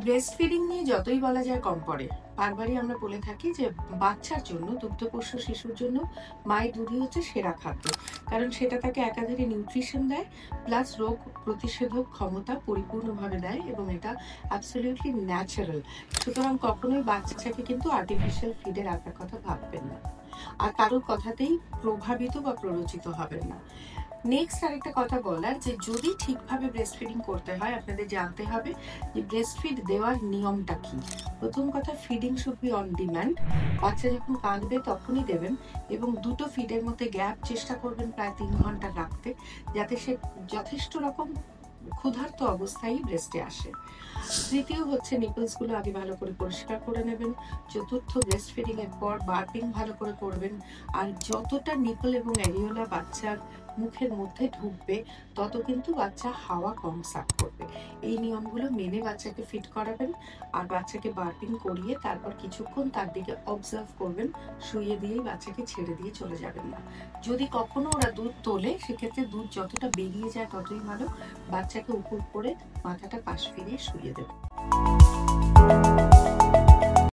Breast feeding নিয়ে যতই বলা যায় কম পড়ে। বারবারই আমরা বলে থাকি যে বাচ্চার জন্য, দুগ্ধপোষ্য শিশুর জন্য মায়ের দুধই হচ্ছে সেরা খাদ্য। কারণ সেটা তাকে একাধারে নিউট্রিশন দেয়, প্লাস রোগ প্রতিষেধক ক্ষমতা পরিপূর্ণভাবে দেয়, এবং এটা অ্যাবসলিউটলি ন্যাচারাল। সুতরাং কখনোই বাচ্চাকে কিন্তু আর্টিফিশিয়াল ফিডে রাখার কথা ভাববেন না, আর কারোর কথাতেই প্রভাবিত বা প্ররোচিত হবেন না। নেক্সট আরেকটা কথা বলার, যে যদি ঠিকভাবে ব্রেস্ট ফিডিং করতে হয় আপনাদের জানতে হবে যে ব্রেস্ট ফিড দেওয়ার নিয়মটা কি। প্রথম কথা, feeding should be on demand. বাচ্চা যখন কাঁদবে তখনই দেবেন, এবং দুটো ফিডের মধ্যে গ্যাপ চেষ্টা করবেন প্রায় 3 ঘন্টা রাখতে, যাতে সে যথেষ্ট রকম ক্ষুধার্ত অবস্থায় ব্রেস্টে আসে। তৃতীয় হচ্ছে, নিপলস গুলো আগে ভালো করে পরিষ্কার করে নেবেন। চতুর্থ, ব্রেস্ট ফিডিং এর পর বার্পিং ভালো করে করবেন। আর যতটা নিপল এবং অ্যারিওলা বাচ্চার মুখের মধ্যে ঢুকবে তত কিন্তু বাচ্চা হাওয়া কম সাক করবে। এই নিয়মগুলো মেনে বাচ্চাকে ফিট করাবেন, আর বাচ্চাকে বার্পিং করিয়ে তারপর কিছুক্ষণ তার দিকে অবজার্ভ করবেন, শুইয়ে দিয়েই বাচ্চাকে ছেড়ে দিয়ে চলে যাবেন না। যদি কখনো ওরা দুধ তোলে, সেক্ষেত্রে দুধ যতটা বেরিয়ে যায় ততই ভালো। বাচ্চাকে উপর করে মাথাটা পাশ ফিরিয়ে শুইয়ে দেবেন।